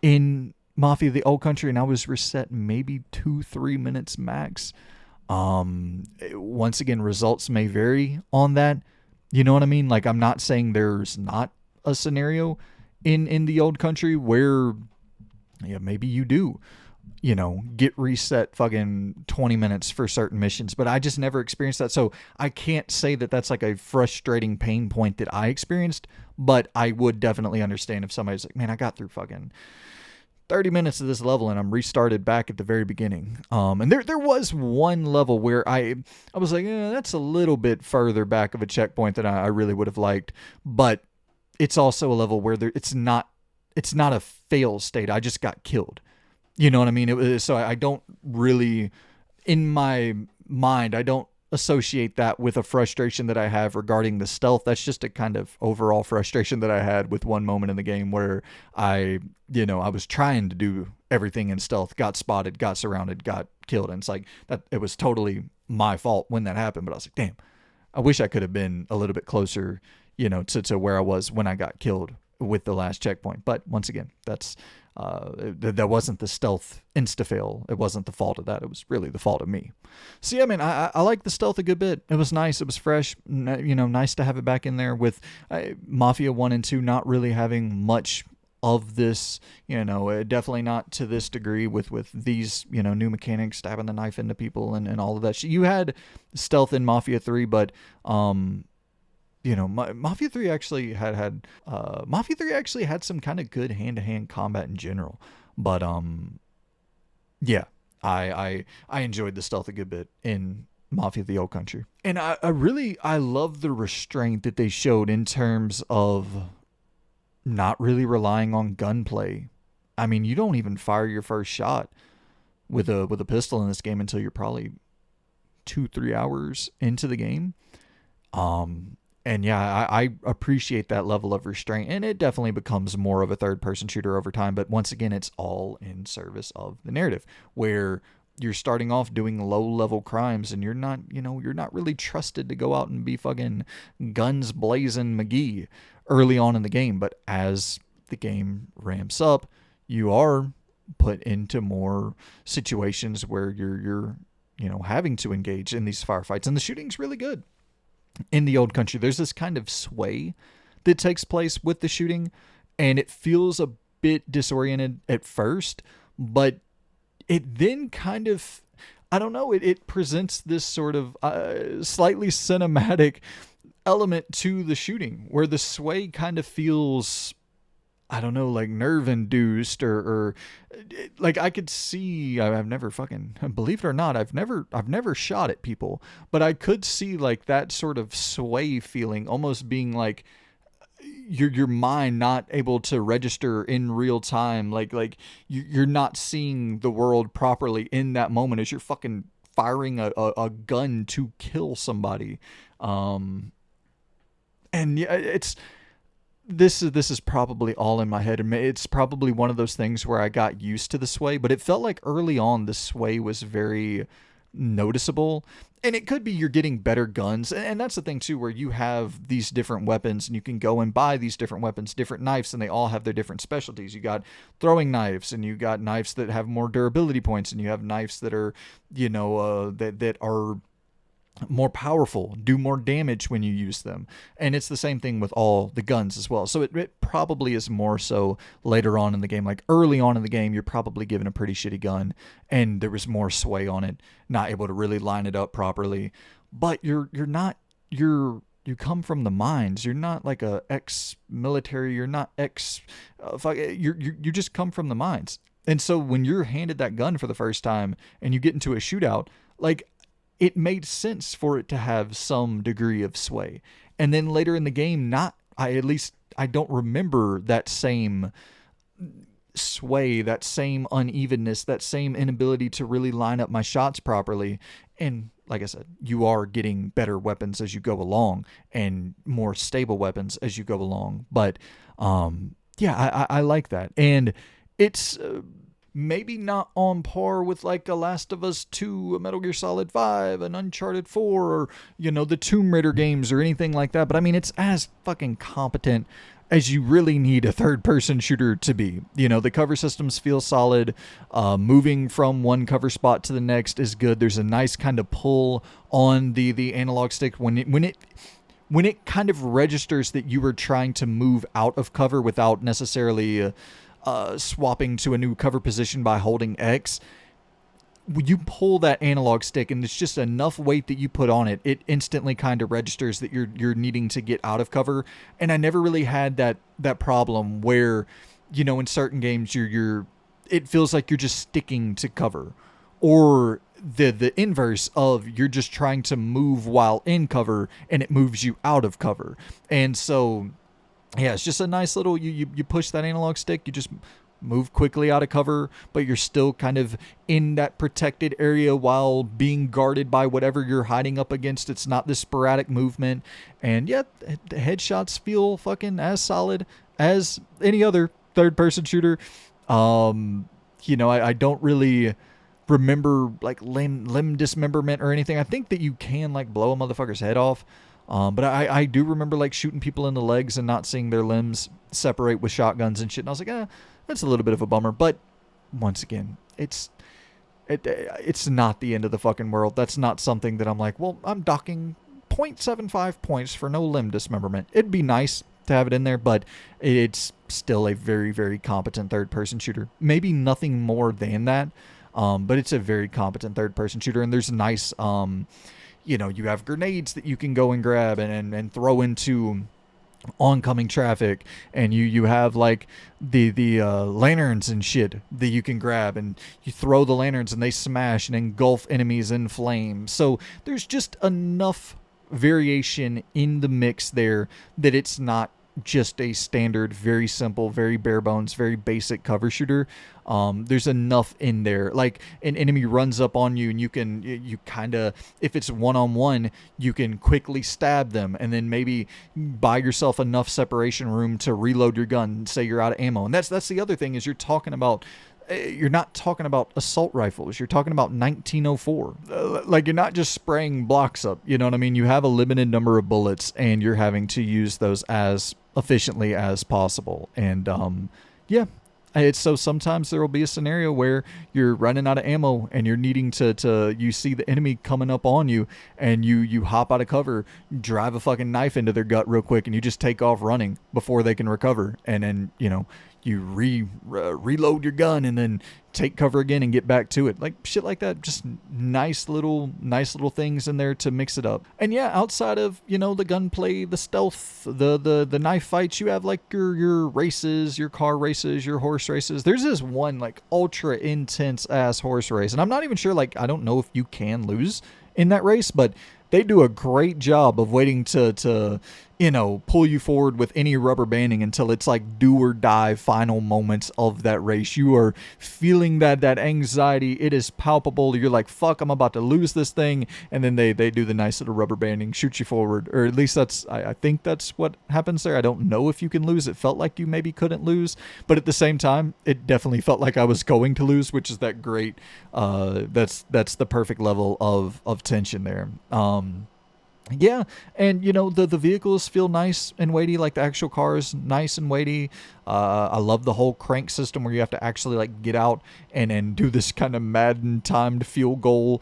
in Mafia the Old Country, and I was reset maybe 2-3 minutes max. Once again, results may vary on that. You know what I mean? Like, I'm not saying there's not a scenario in the Old Country where, yeah, maybe you do, get reset fucking 20 minutes for certain missions, but I just never experienced that. So I can't say that that's like a frustrating pain point that I experienced, but I would definitely understand if somebody's like, man, I got through fucking 30 minutes of this level and I'm restarted back at the very beginning. And there was one level where I was like, that's a little bit further back of a checkpoint than I really would have liked, but it's also a level where it's not a fail state. I just got killed. You know what I mean? It was, so I don't really, in my mind, I don't associate that with a frustration that I have regarding the stealth. That's just a kind of overall frustration that I had with one moment in the game where I was trying to do everything in stealth, got spotted, got surrounded, got killed. And it's like that, it was totally my fault when that happened. But I was like, damn, I wish I could have been a little bit closer, to where I was when I got killed with the last checkpoint. But once again, that wasn't the stealth insta-fail. It wasn't the fault of that. It was really the fault of me. So yeah, man, I like the stealth a good bit. It was nice. It was fresh. Nice to have it back in there with Mafia 1 and 2 not really having much of this, definitely not to this degree with these, new mechanics, stabbing the knife into people and all of that. You had stealth in Mafia 3, but Mafia 3 actually had some kind of good hand-to-hand combat in general. But yeah, I enjoyed the stealth a good bit in Mafia the Old Country. And I love the restraint that they showed in terms of not really relying on gunplay. I mean, you don't even fire your first shot with a pistol in this game until you're probably 2-3 hours into the game. And yeah, I appreciate that level of restraint, and it definitely becomes more of a third-person shooter over time. But once again, it's all in service of the narrative, where you're starting off doing low-level crimes, and you're not really trusted to go out and be fucking guns blazing McGee early on in the game. But as the game ramps up, you are put into more situations where you're having to engage in these firefights, and the shooting's really good. In the Old Country, there's this kind of sway that takes place with the shooting, and it feels a bit disoriented at first, but it then kind of, I don't know, it presents this sort of slightly cinematic element to the shooting, where the sway kind of feels, I don't know, like nerve induced or like I could see, I've never fucking, believe it or not, I've never shot at people, but I could see like that sort of sway feeling almost being like your mind not able to register in real time. Like you're not seeing the world properly in that moment as you're fucking firing a gun to kill somebody. And yeah, this is probably all in my head. It's probably one of those things where I got used to the sway, but it felt like early on the sway was very noticeable. And it could be you're getting better guns. And that's the thing too, where you have these different weapons and you can go and buy these different weapons, different knives, and they all have their different specialties. You got throwing knives, and you got knives that have more durability points, and you have knives that are, that are more powerful, do more damage when you use them. And it's the same thing with all the guns as well. So it probably is more so later on in the game. Like early on in the game, you're probably given a pretty shitty gun and there was more sway on it, not able to really line it up properly. But you come from the mines. You're not like a ex-military. You're not you just come from the mines. And so when you're handed that gun for the first time and you get into a shootout, like, it made sense for it to have some degree of sway. And then later in the game, I don't remember that same sway, that same unevenness, that same inability to really line up my shots properly. And like I said, you are getting better weapons as you go along and more stable weapons as you go along. But yeah, I like that. And it's maybe not on par with like a Last of Us 2, a Metal Gear Solid 5, an Uncharted 4, or, the Tomb Raider games or anything like that. But I mean, it's as fucking competent as you really need a third-person shooter to be. The cover systems feel solid. Moving from one cover spot to the next is good. There's a nice kind of pull on the analog stick when it kind of registers that you were trying to move out of cover without necessarily swapping to a new cover position by holding X. You pull that analog stick and it's just enough weight that you put on it, it instantly kind of registers that you're needing to get out of cover. And I never really had that problem where, in certain games it feels like you're just sticking to cover, or the inverse of you're just trying to move while in cover and it moves you out of cover. And so yeah, it's just a nice little, you push that analog stick, you just move quickly out of cover, but you're still kind of in that protected area while being guarded by whatever you're hiding up against. It's not this sporadic movement. And yet, the headshots feel fucking as solid as any other third-person shooter. I don't really remember like limb dismemberment or anything. I think that you can like blow a motherfucker's head off. But I do remember like shooting people in the legs and not seeing their limbs separate with shotguns and shit. And I was like, that's a little bit of a bummer. But once again, it's not the end of the fucking world. That's not something that I'm like, well, I'm docking 0.75 points for no limb dismemberment. It'd be nice to have it in there, but it's still a very, very competent third-person shooter. Maybe nothing more than that, but it's a very competent third-person shooter. And there's nice, you have grenades that you can go and grab and throw into oncoming traffic, and you have like the lanterns and shit that you can grab, and you throw the lanterns and they smash and engulf enemies in flames. So there's just enough variation in the mix there that it's not just a standard, very simple, very bare bones, very basic cover shooter. There's enough in there. Like an enemy runs up on you and you kind of, if it's one-on-one, you can quickly stab them and then maybe buy yourself enough separation room to reload your gun. Say you're out of ammo. And that's the other thing is you're not talking about assault rifles. You're talking about 1904. Like, you're not just spraying blocks up. You know what I mean? You have a limited number of bullets, and you're having to use those as efficiently as possible. And, it's so sometimes there will be a scenario where you're running out of ammo and you're needing you see the enemy coming up on you, and you hop out of cover, drive a fucking knife into their gut real quick, and you just take off running before they can recover. And then, you reload your gun and then take cover again and get back to it. Like shit like that. Just nice little things in there to mix it up. And yeah, outside of, the gunplay, the stealth, the knife fights, you have like your races, your car races, your horse races. There's this one like ultra intense ass horse race. And I'm not even sure, like, I don't know if you can lose in that race, but they do a great job of waiting to pull you forward with any rubber banding until it's like do or die final moments of that race. You are feeling that anxiety. It is palpable. You're like, fuck, I'm about to lose this thing. And then they do the nice little rubber banding, shoot you forward. Or at least I think that's what happens there. I don't know if you can lose. It felt like you maybe couldn't lose. But at the same time, it definitely felt like I was going to lose, which is that great. That's the perfect level of tension there. Yeah, and the vehicles feel nice and weighty, like the actual car is nice and weighty. I love the whole crank system where you have to actually like get out and do this kind of Madden timed field goal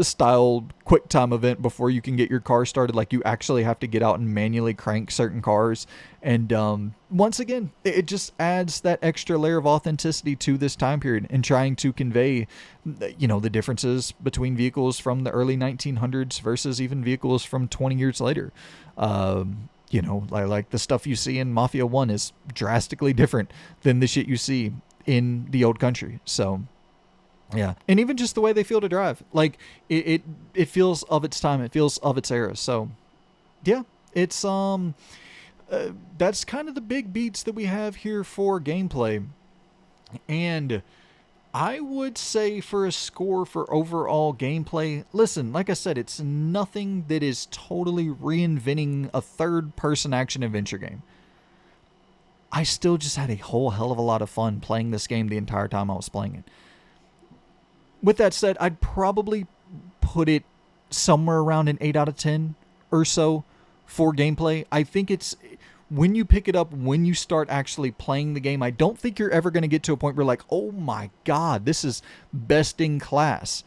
style quick time event before you can get your car started. Like you actually have to get out and manually crank certain cars. And once again, it just adds that extra layer of authenticity to this time period and trying to convey, the differences between vehicles from the early 1900s versus even vehicles from 20 years later. Like the stuff you see in Mafia 1 is drastically different than the shit you see in the old country. So, yeah. And even just the way they feel to drive. Like, it feels of its time. It feels of its era. So, yeah. It's, that's kind of the big beats that we have here for gameplay. And I would say for a score for overall gameplay, listen, like I said, it's nothing that is totally reinventing a third-person action-adventure game. I still just had a whole hell of a lot of fun playing this game the entire time I was playing it. With that said, I'd probably put it somewhere around an 8 out of 10 or so for gameplay. I think it's... when you pick it up, when you start actually playing the game, I don't think you're ever going to get to a point where you're like, oh my God, this is best in class.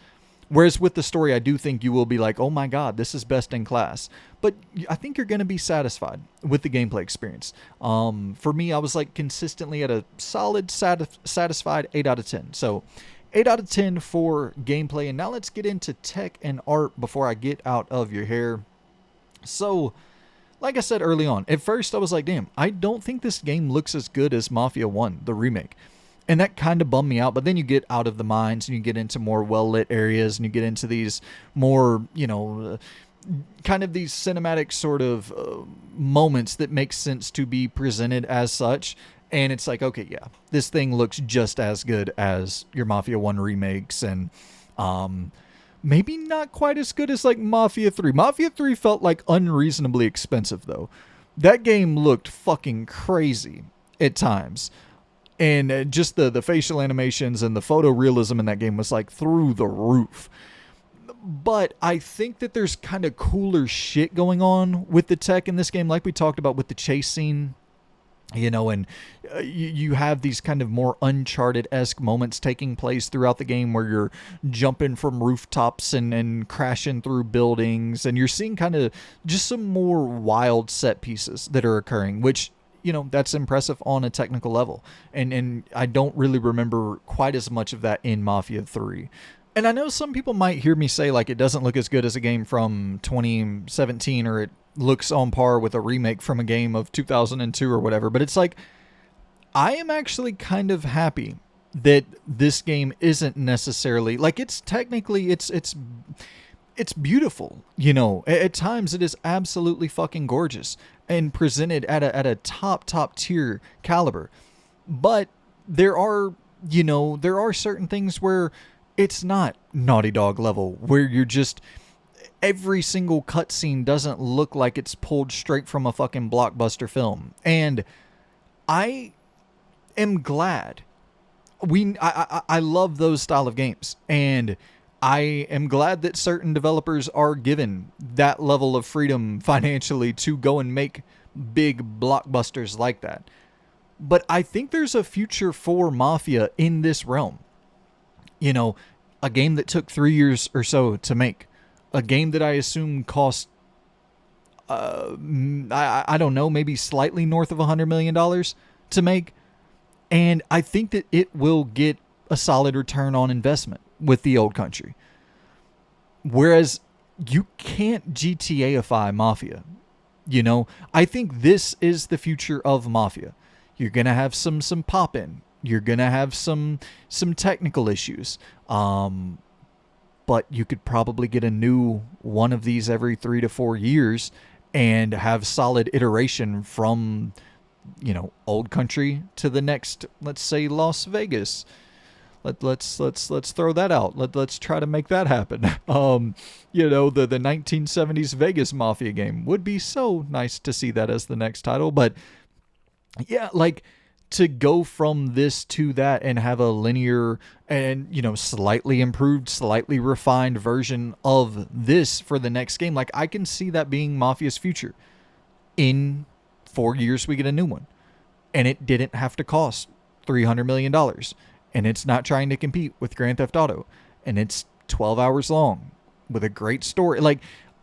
Whereas with the story, I do think you will be like, oh my God, this is best in class. But I think you're going to be satisfied with the gameplay experience. For me, I was like consistently at a solid, satisfied 8 out of 10. So 8 out of 10 for gameplay. And now let's get into tech and art before I get out of your hair. So... like I said early on, at first I was like, damn, I don't think this game looks as good as Mafia 1, the remake. And that kind of bummed me out. But then you get out of the mines and you get into more well-lit areas and you get into these more, kind of these cinematic sort of moments that make sense to be presented as such. And it's like, okay, yeah, this thing looks just as good as your Mafia 1 remakes, and maybe not quite as good as like Mafia 3. Mafia 3 felt like unreasonably expensive though. That game looked fucking crazy at times. And just the facial animations and the photorealism in that game was like through the roof. But I think that there's kind of cooler shit going on with the tech in this game, like we talked about with the chase scene. And you have these kind of more Uncharted-esque moments taking place throughout the game where you're jumping from rooftops and crashing through buildings, and you're seeing kind of just some more wild set pieces that are occurring, which, that's impressive on a technical level. And I don't really remember quite as much of that in Mafia 3. And I know some people might hear me say, like, it doesn't look as good as a game from 2017, or it looks on par with a remake from a game of 2002 or whatever. But it's like, I am actually kind of happy that this game isn't necessarily, like, it's technically, it's beautiful. At times it is absolutely fucking gorgeous and presented at a top tier caliber. But there are certain things where it's not Naughty Dog level, where you're just, every single cutscene doesn't look like it's pulled straight from a fucking blockbuster film. And I am glad. I love those style of games, and I am glad that certain developers are given that level of freedom financially to go and make big blockbusters like that. But I think there's a future for Mafia in this realm. A game that took 3 years or so to make, a game that I assume cost, I don't know, maybe slightly north of $100 million to make. And I think that it will get a solid return on investment with the old country. Whereas you can't GTAify Mafia. I think this is the future of Mafia. You're going to have some pop-in. You're going to have some technical issues. But you could probably get a new one of these every 3 to 4 years and have solid iteration from, old country to the next, let's say, Las Vegas. Let's throw that out. Let's try to make that happen. The 1970s Vegas Mafia game would be so nice to see that as the next title. But yeah, like, to go from this to that and have a linear and, slightly improved, slightly refined version of this for the next game, like, I can see that being Mafia's future. In 4 years, we get a new one. And it didn't have to cost $300 million. And it's not trying to compete with Grand Theft Auto. And it's 12 hours long with a great story. Like,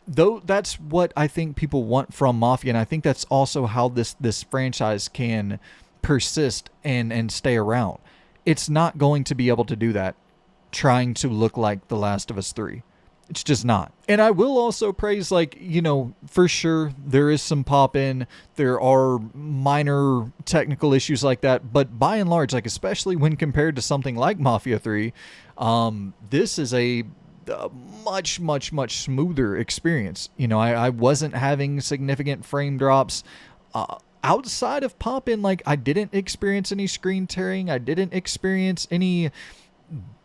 though, that's what I think people want from Mafia. And I think that's also how this franchise can persist and stay around. It's not going to be able to do that trying to look like The Last of Us 3. It's just not. And I will also praise, like, for sure there is some pop in. There are minor technical issues like that. But by and large, like, especially when compared to something like Mafia 3, this is a much smoother experience. I wasn't having significant frame drops. Outside of pop-in, like, I didn't experience any screen tearing. I didn't experience any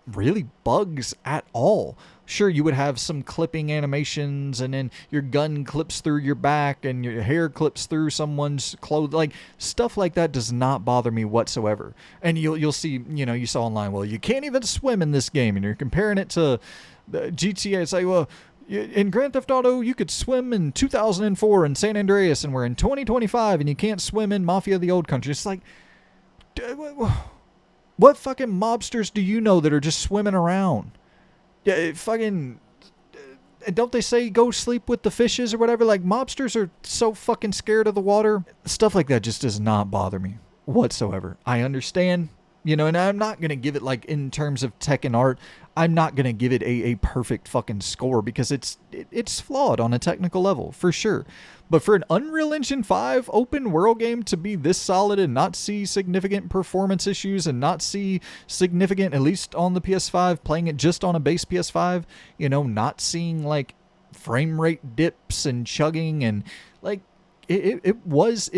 really bugs at all. Sure, you would have some clipping animations, and then your gun clips through your back and your hair clips through someone's clothes. Like, stuff like that does not bother me whatsoever. And you'll see, you saw online, well, you can't even swim in this game, and you're comparing it to the GTA. It's like, well, in Grand Theft Auto, you could swim in 2004 in San Andreas, and we're in 2025, and you can't swim in Mafia the Old Country. It's like, what fucking mobsters do you know that are just swimming around? Yeah, fucking, don't they say go sleep with the fishes or whatever? Like, mobsters are so fucking scared of the water. Stuff like that just does not bother me whatsoever. I understand, and I'm not going to give it, like, in terms of tech and art, I'm not going to give it a perfect fucking score, because it's flawed on a technical level, for sure. But for an Unreal Engine 5 open world game to be this solid and not see significant performance issues and not see significant, at least on the PS5, playing it just on a base PS5, not seeing, like, frame rate dips and chugging, and, like, it was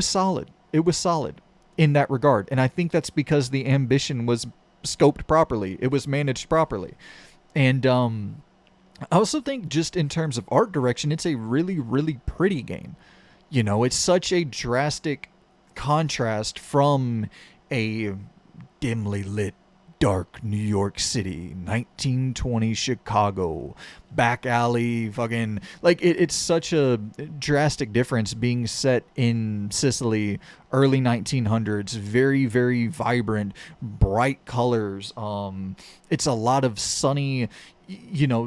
solid. It was solid. in that regard. And I think that's because the ambition was scoped properly. It was managed properly. And I also think just in terms of art direction, it's a really, really pretty game. You know, it's such a drastic contrast from a dimly lit, dark New York City, 1920 Chicago, back alley, fucking. Like, it's such a drastic difference being set in Sicily, early 1900s, very, very vibrant, bright colors. It's a lot of sunny,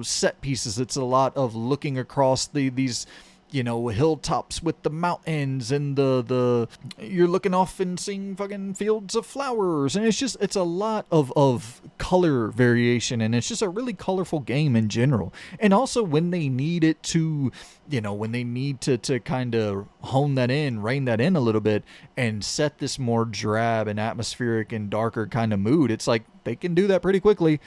set pieces. It's a lot of looking across these hilltops with the mountains and the you're looking off and seeing fucking fields of flowers, and it's a lot of color variation, and it's just a really colorful game in general. And also when they need it to, when they need to kind of rein that in a little bit and set this more drab and atmospheric and darker kind of mood, it's like they can do that pretty quickly.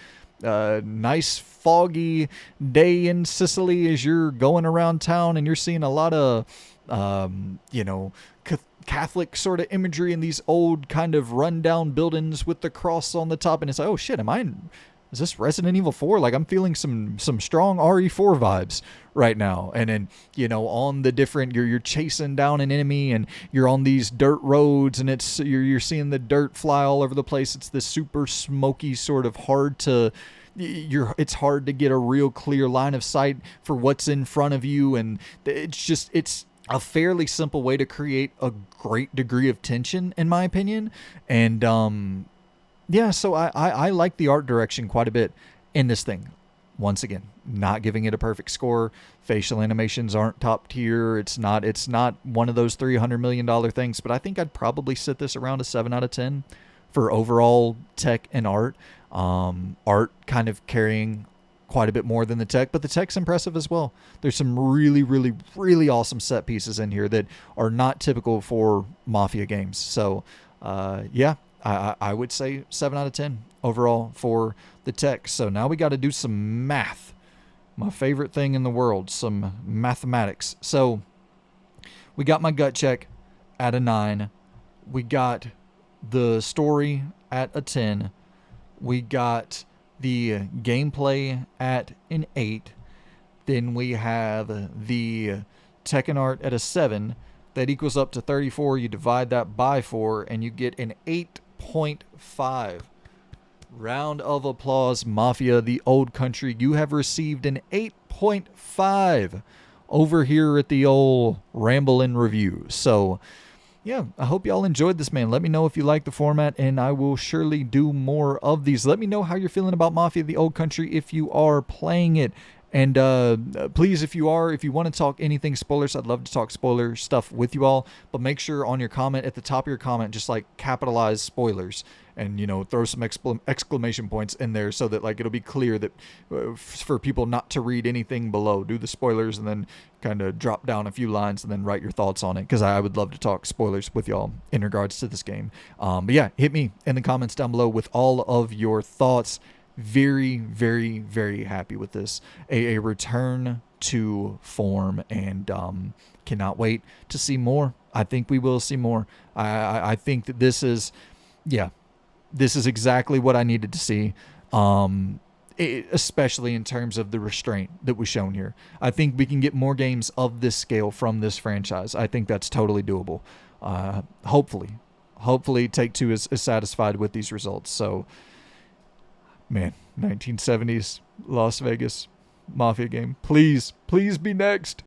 Nice foggy day in Sicily as you're going around town and you're seeing a lot of Catholic sort of imagery in these old kind of rundown buildings with the cross on the top, and it's like, oh shit, is this Resident Evil 4? Like, I'm feeling some strong RE4 vibes right now. And then, on the different, you're chasing down an enemy and you're on these dirt roads, and you're seeing the dirt fly all over the place. It's this super smoky sort of it's hard to get a real clear line of sight for what's in front of you. And it's a fairly simple way to create a great degree of tension, in my opinion. And, yeah, so I like the art direction quite a bit in this thing. Once again, not giving it a perfect score. Facial animations aren't top tier. It's not one of those $300 million things, but I think I'd probably sit this around a 7 out of 10 for overall tech and art. Art kind of carrying quite a bit more than the tech, but the tech's impressive as well. There's some really, really, really awesome set pieces in here that are not typical for Mafia games. So, yeah. I would say 7 out of 10 overall for the tech. So now we got to do some math. My favorite thing in the world, some mathematics. So we got my gut check at a 9. We got the story at a 10. We got the gameplay at an 8. Then we have the tech and art at a 7. That equals up to 34. You divide that by 4 and you get an 8.5. Round of applause, Mafia, the old country. You have received an 8.5 over here at the old Ramblin' Review. So, yeah, I hope y'all enjoyed this, man. Let me know if you like the format, and I will surely do more of these. Let me know how you're feeling about Mafia, the old country, if you are playing it. And please, if you want to talk anything spoilers, I'd love to talk spoiler stuff with you all. But make sure on your comment, at the top of your comment, just like capitalize spoilers and, throw some exclamation points in there so that like it'll be clear that for people not to read anything below. Do the spoilers and then kind of drop down a few lines and then write your thoughts on it, because I would love to talk spoilers with y'all in regards to this game. But yeah, hit me in the comments down below with all of your thoughts. Very, very, very happy with this. A return to form, and cannot wait to see more. I think we will see more. I think that this is exactly what I needed to see. Especially in terms of the restraint that was shown here. I think we can get more games of this scale from this franchise. I think that's totally doable. Hopefully Take-Two is satisfied with these results. So, man, 1970s Las Vegas Mafia game. Please be next.